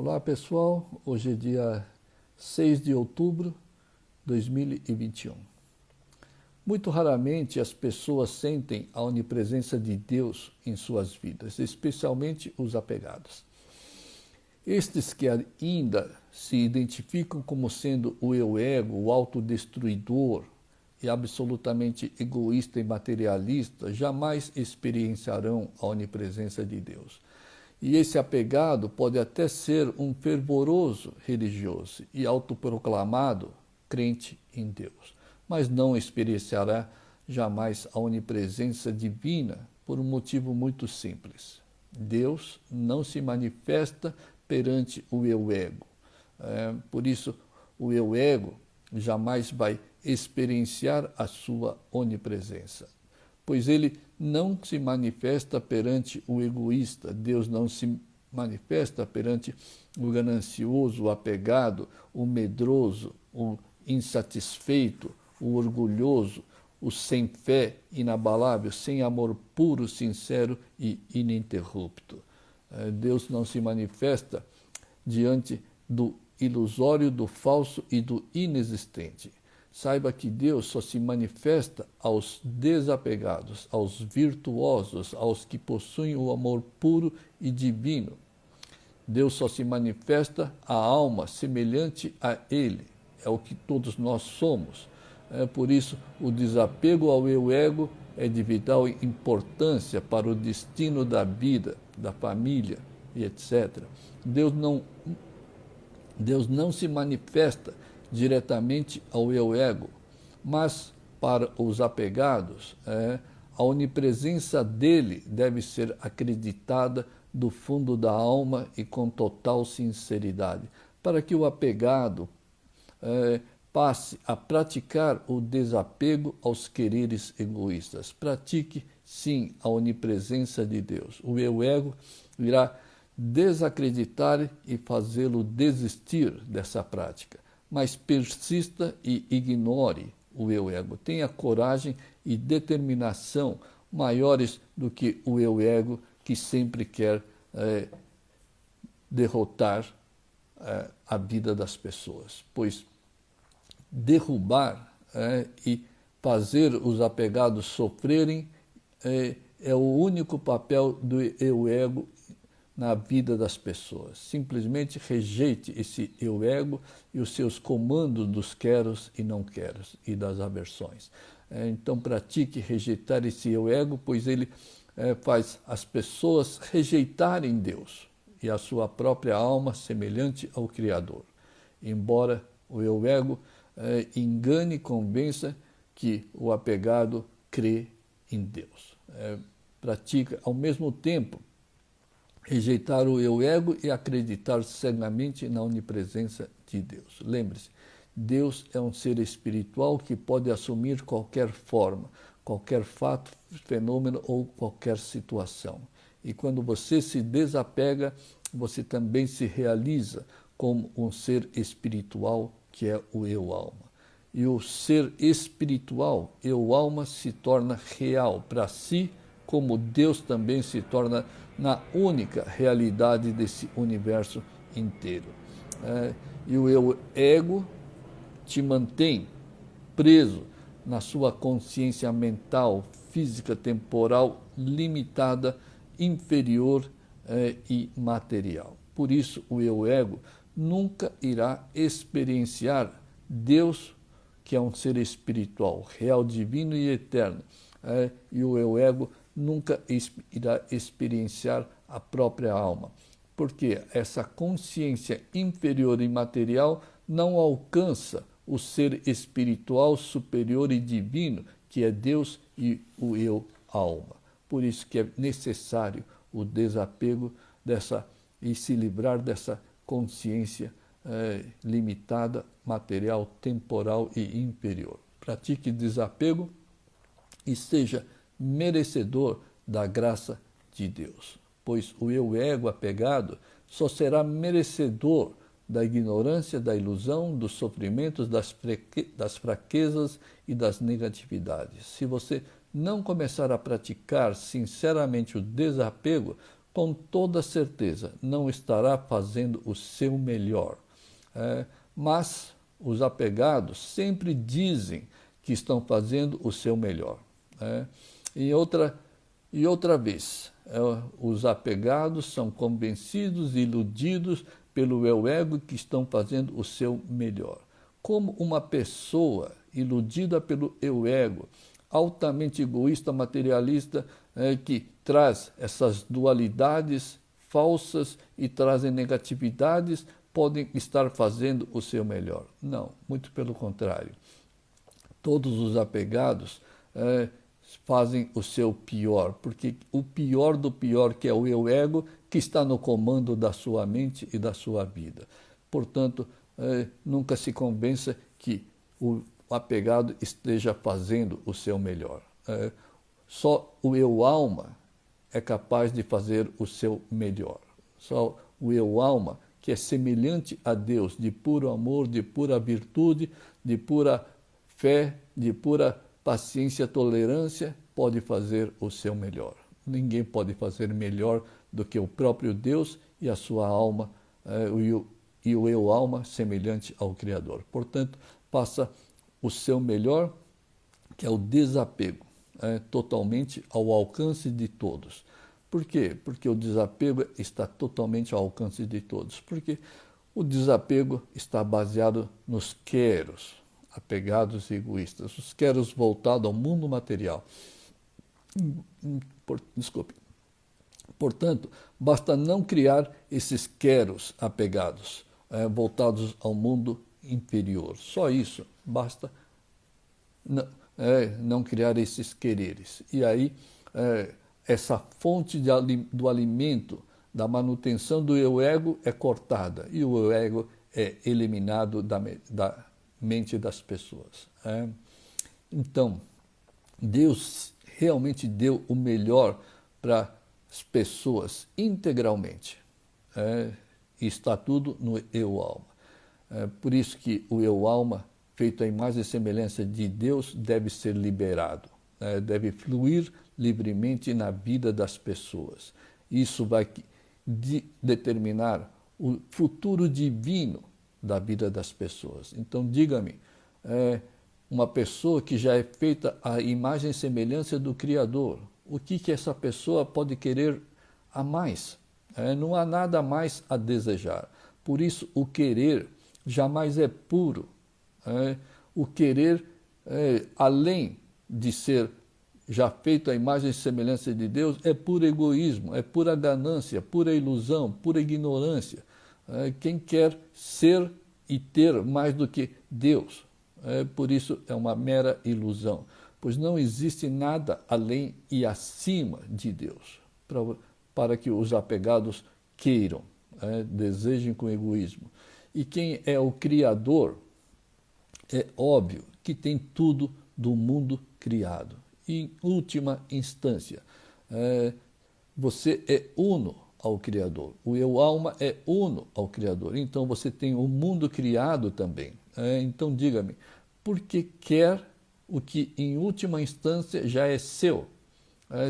Olá pessoal, hoje é dia 6 de outubro de 2021. Muito raramente as pessoas sentem a onipresença de Deus em suas vidas, especialmente os apegados. Estes que ainda se identificam como sendo o eu-ego, o autodestruidor e absolutamente egoísta e materialista, jamais experienciarão a onipresença de Deus. E esse apegado pode até ser um fervoroso religioso e autoproclamado crente em Deus, mas não experienciará jamais a onipresença divina por um motivo muito simples. Deus não se manifesta perante o eu-ego. Por isso, o eu-ego jamais vai experienciar a sua onipresença, pois ele não se manifesta perante o egoísta, Deus não se manifesta perante o ganancioso, o apegado, o medroso, o insatisfeito, o orgulhoso, o sem fé, inabalável, sem amor puro, sincero e ininterrupto. Deus não se manifesta diante do ilusório, do falso e do inexistente. Saiba que Deus só se manifesta aos desapegados, aos virtuosos, aos que possuem o amor puro e divino. Deus só se manifesta à alma semelhante a Ele. É o que todos nós somos. Por isso, o desapego ao eu-ego é de vital importância para o destino da vida, da família e etc. Deus não se manifesta diretamente ao eu-ego, mas para os apegados, a onipresença dele deve ser acreditada do fundo da alma e com total sinceridade, para que o apegado passe a praticar o desapego aos quereres egoístas. Pratique, sim, a onipresença de Deus. O eu-ego irá desacreditar e fazê-lo desistir dessa prática. Mas persista e ignore o eu-ego. Tenha coragem e determinação maiores do que o eu-ego que sempre quer derrotar a vida das pessoas. Pois derrubar e fazer os apegados sofrerem é o único papel do eu-ego na vida das pessoas. Simplesmente rejeite esse eu-ego e os seus comandos dos queros e não queros e das aversões. Então pratique rejeitar esse eu-ego, pois ele faz as pessoas rejeitarem Deus e a sua própria alma semelhante ao Criador. Embora o eu-ego engane e convença que o apegado crê em Deus. Pratica ao mesmo tempo rejeitar o eu-ego e acreditar cegamente na onipresença de Deus. Lembre-se, Deus é um ser espiritual que pode assumir qualquer forma, qualquer fato, fenômeno ou qualquer situação. E quando você se desapega, você também se realiza como um ser espiritual que é o eu-alma. E o ser espiritual, eu-alma, se torna real para si, como Deus também se torna na única realidade desse universo inteiro. E o eu-ego te mantém preso na sua consciência mental, física, temporal, limitada, inferior e material. Por isso, o eu-ego nunca irá experienciar Deus, que é um ser espiritual, real, divino e eterno. E o eu-ego nunca irá experienciar a própria alma, porque essa consciência inferior e material não alcança o ser espiritual superior e divino, que é Deus e o eu-alma. Por isso que é necessário o desapego e se livrar dessa consciência limitada, material, temporal e inferior. Pratique desapego e seja merecedor da graça de Deus, pois o eu-ego apegado só será merecedor da ignorância, da ilusão, dos sofrimentos, das fraquezas e das negatividades. Se você não começar a praticar sinceramente o desapego, com toda certeza não estará fazendo o seu melhor. Mas os apegados sempre dizem que estão fazendo o seu melhor. E outra vez, os apegados são convencidos e iludidos pelo ego que estão fazendo o seu melhor. Como uma pessoa iludida pelo ego, altamente egoísta, materialista, que traz essas dualidades falsas e trazem negatividades, podem estar fazendo o seu melhor. Não, muito pelo contrário. Todos os apegados fazem o seu pior, porque o pior do pior, que é o eu ego, que está no comando da sua mente e da sua vida. Portanto, nunca se convença que o apegado esteja fazendo o seu melhor. Só o eu-alma é capaz de fazer o seu melhor. Só o eu-alma, que é semelhante a Deus, de puro amor, de pura virtude, de pura fé, de pura paciência, tolerância, pode fazer o seu melhor. Ninguém pode fazer melhor do que o próprio Deus e a sua alma, e o eu-alma semelhante ao Criador. Portanto, faça o seu melhor, que é o desapego, totalmente ao alcance de todos. Por quê? Porque o desapego está totalmente ao alcance de todos. Porque o desapego está baseado nos queros, apegados e egoístas, os queros voltados ao mundo material. Desculpe. Portanto, basta não criar esses queros apegados, voltados ao mundo inferior. Só isso, basta não criar esses quereres. E aí, essa fonte do alimento, da manutenção do eu ego é cortada e o eu ego é eliminado da mente das pessoas. Então, Deus realmente deu o melhor para as pessoas integralmente. E está tudo no eu-alma. Por isso que o eu-alma, feito à imagem e semelhança de Deus, deve ser liberado, deve fluir livremente na vida das pessoas. Isso vai determinar o futuro divino da vida das pessoas. Então, diga-me, uma pessoa que já é feita à imagem e semelhança do Criador, o que essa pessoa pode querer a mais? Não há nada mais a desejar. Por isso, o querer jamais é puro. O querer, além de ser já feito à imagem e semelhança de Deus, é puro egoísmo, é pura ganância, pura ilusão, pura ignorância. Quem quer ser e ter mais do que Deus, por isso é uma mera ilusão, pois não existe nada além e acima de Deus, para que os apegados queiram, desejem com egoísmo. E quem é o Criador, é óbvio que tem tudo do mundo criado. E, em última instância, você é uno ao Criador. O eu-alma é uno ao Criador. Então, você tem o mundo criado também. Então, diga-me, por que quer o que, em última instância, já é seu?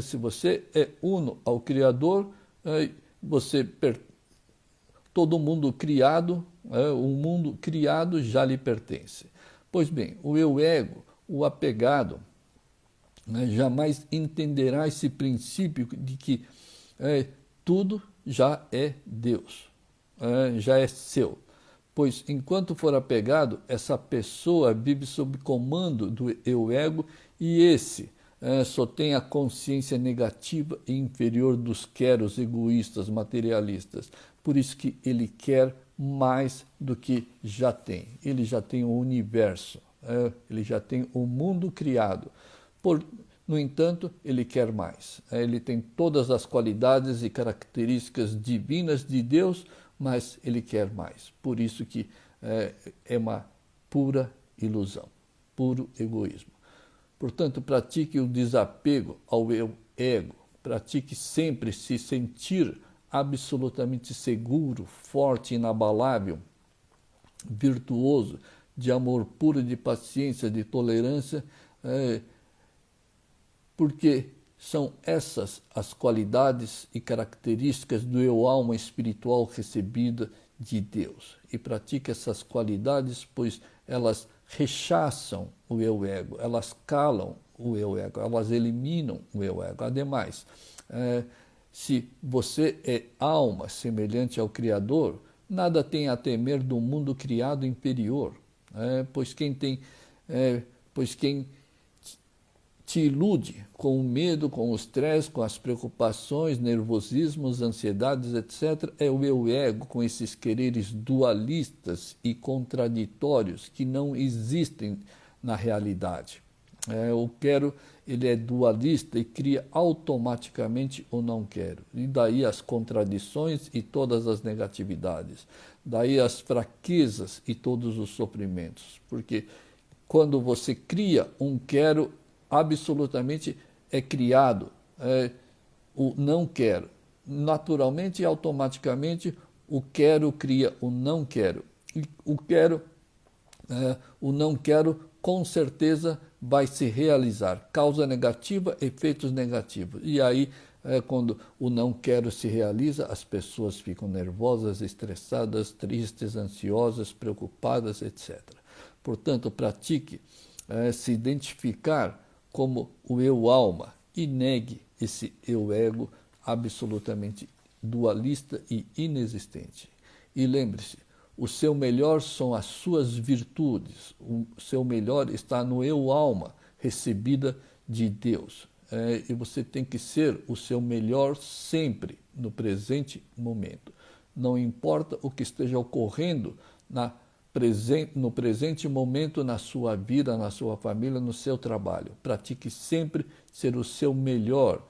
Se você é uno ao Criador, todo mundo criado, o mundo criado já lhe pertence. Pois bem, o eu-ego, o apegado, jamais entenderá esse princípio de que tudo já é Deus, já é seu. Pois, enquanto for apegado, essa pessoa vive sob comando do eu-ego e esse só tem a consciência negativa e inferior dos queros egoístas, materialistas. Por isso que ele quer mais do que já tem. Ele já tem o universo, ele já tem o mundo criado. No entanto, ele quer mais. Ele tem todas as qualidades e características divinas de Deus, mas ele quer mais. Por isso que é uma pura ilusão, puro egoísmo. Portanto, pratique o desapego ao eu ego. Pratique sempre se sentir absolutamente seguro, forte, inabalável, virtuoso, de amor puro, de paciência, de tolerância, porque são essas as qualidades e características do eu alma espiritual recebida de Deus. E pratique essas qualidades, pois elas rechaçam o eu ego, elas calam o eu ego, elas eliminam o eu ego. Ademais, se você é alma semelhante ao Criador, nada tem a temer do mundo criado inferior, pois quem te ilude com o medo, com o estresse, com as preocupações, nervosismos, ansiedades, etc., é o eu ego com esses quereres dualistas e contraditórios que não existem na realidade. O quero, ele é dualista e cria automaticamente o não quero. E daí as contradições e todas as negatividades. Daí as fraquezas e todos os sofrimentos. Porque quando você cria um quero, absolutamente é criado o não quero. Naturalmente e automaticamente o quero cria o não quero. E o não quero com certeza vai se realizar. Causa negativa, efeitos negativos. E aí, quando o não quero se realiza, as pessoas ficam nervosas, estressadas, tristes, ansiosas, preocupadas, etc. Portanto, pratique se identificar como o eu alma e negue esse eu ego absolutamente dualista e inexistente. E lembre-se, o seu melhor são as suas virtudes, o seu melhor está no eu alma recebida de Deus. E você tem que ser o seu melhor sempre, no presente momento. Não importa o que esteja ocorrendo no presente momento na sua vida, na sua família, no seu trabalho. Pratique sempre ser o seu melhor,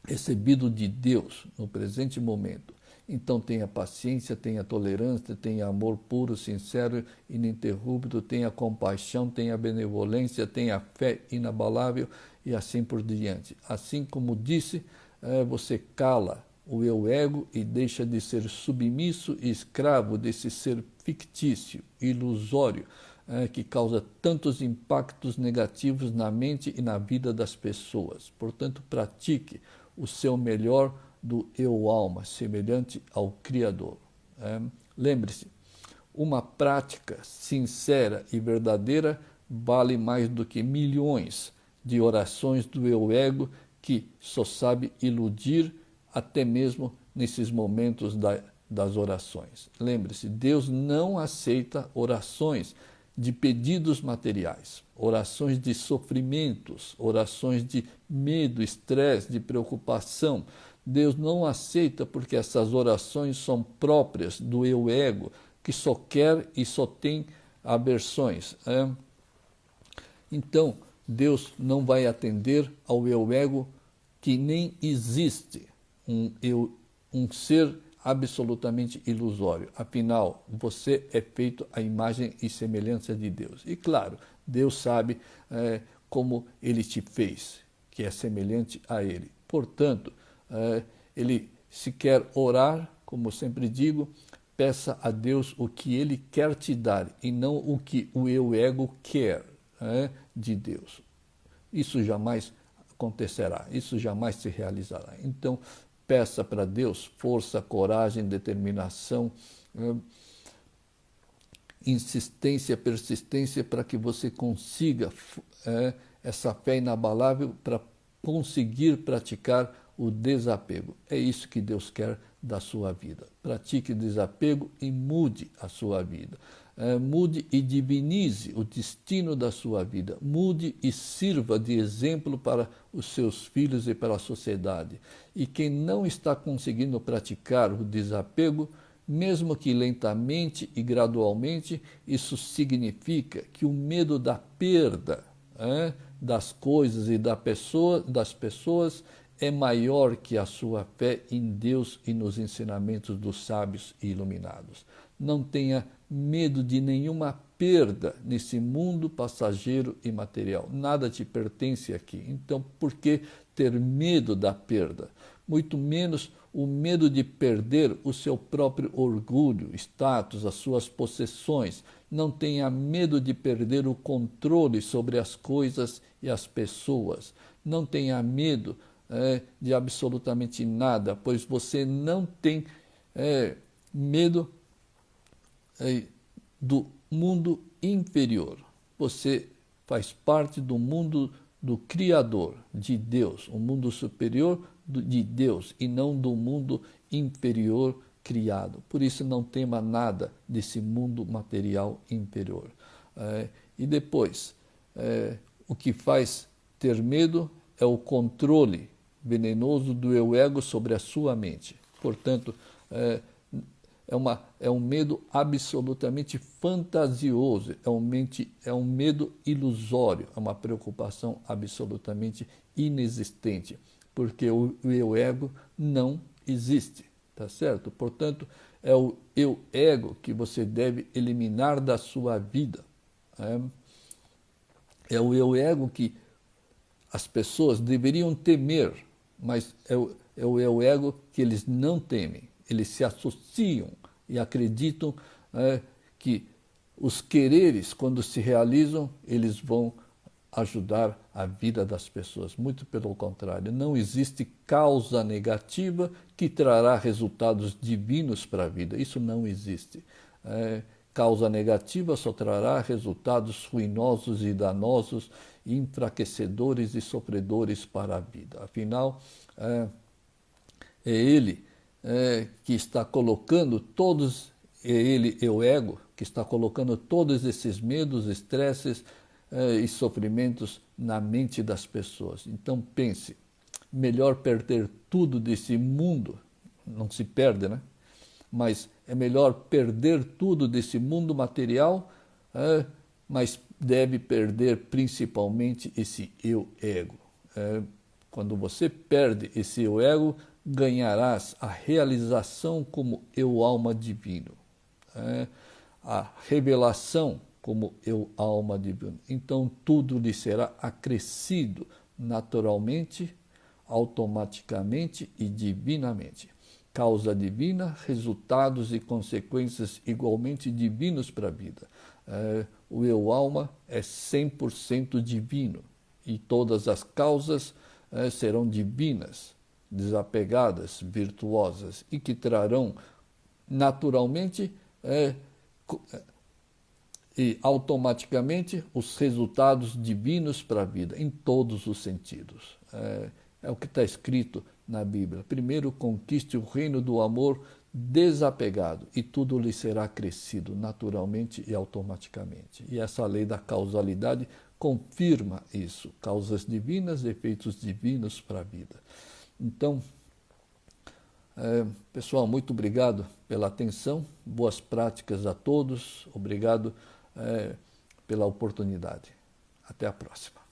recebido de Deus no presente momento. Então tenha paciência, tenha tolerância, tenha amor puro, sincero, ininterrupto, tenha compaixão, tenha benevolência, tenha fé inabalável e assim por diante. Assim como disse, você cala o eu ego e deixa de ser submisso e escravo desse ser fictício, ilusório, que causa tantos impactos negativos na mente e na vida das pessoas. Portanto, pratique o seu melhor do eu alma, semelhante ao Criador. Lembre-se, uma prática sincera e verdadeira vale mais do que milhões de orações do eu ego que só sabe iludir até mesmo nesses momentos das orações. Lembre-se, Deus não aceita orações de pedidos materiais, orações de sofrimentos, orações de medo, estresse, de preocupação. Deus não aceita porque essas orações são próprias do eu ego, que só quer e só tem aversões. Então, Deus não vai atender ao eu ego que nem existe, um ser absolutamente ilusório. Afinal, você é feito à imagem e semelhança de Deus. E claro, Deus sabe como Ele te fez, que é semelhante a Ele. Portanto, Ele, se quer orar, como sempre digo, peça a Deus o que Ele quer te dar e não o que o eu ego quer de Deus. Isso jamais acontecerá, isso jamais se realizará. Então, peça para Deus força, coragem, determinação, insistência, persistência para que você consiga essa fé inabalável para conseguir praticar o desapego. É isso que Deus quer da sua vida. Pratique desapego e mude a sua vida. Mude e divinize o destino da sua vida. Mude e sirva de exemplo para os seus filhos e para a sociedade. E quem não está conseguindo praticar o desapego, mesmo que lentamente e gradualmente, isso significa que o medo da perda das coisas e das pessoas é maior que a sua fé em Deus e nos ensinamentos dos sábios e iluminados. Não tenha medo de nenhuma perda nesse mundo passageiro e material. Nada te pertence aqui. Então, por que ter medo da perda? muito menos o medo de perder o seu próprio orgulho, status, as suas possessões. Não tenha medo de perder o controle sobre as coisas e as pessoas. Não tenha medo de absolutamente nada, pois você não tem medo do mundo inferior. Você faz parte do mundo do Criador, de Deus, o mundo superior de Deus e não do mundo inferior criado. Por isso não tema nada desse mundo material inferior. E depois, o que faz ter medo é o controle venenoso do eu ego sobre a sua mente. Portanto, é um medo absolutamente fantasioso, é um medo ilusório, é uma preocupação absolutamente inexistente, porque o eu ego não existe, tá certo? Portanto, é o eu ego que você deve eliminar da sua vida. É o eu ego que as pessoas deveriam temer, mas é o eu ego que eles não temem. Eles se associam e acreditam que os quereres, quando se realizam, eles vão ajudar a vida das pessoas. Muito pelo contrário, não existe causa negativa que trará resultados divinos para a vida. Isso não existe. Causa negativa só trará resultados ruinosos e danosos, enfraquecedores e sofredores para a vida. Afinal, é ele que está colocando todos, ele é o ego, que está colocando todos esses medos, estresses e sofrimentos na mente das pessoas. Então pense, melhor perder tudo desse mundo, não se perde, né? Mas é melhor perder tudo desse mundo material, mas deve perder principalmente esse eu ego. Quando você perde esse eu ego, ganharás a realização como eu alma divino, a revelação como eu alma divino. Então tudo lhe será acrescido naturalmente, automaticamente e divinamente. Causa divina, resultados e consequências igualmente divinos para a vida. O eu alma é 100% divino e todas as causas serão divinas, desapegadas, virtuosas e que trarão naturalmente e automaticamente os resultados divinos para a vida, em todos os sentidos. É o que está escrito na Bíblia. Primeiro conquiste o reino do amor desapegado e tudo lhe será acrescido naturalmente e automaticamente. E essa lei da causalidade confirma isso. Causas divinas, efeitos divinos para a vida. Então, pessoal, muito obrigado pela atenção, boas práticas a todos, obrigado pela oportunidade. Até a próxima.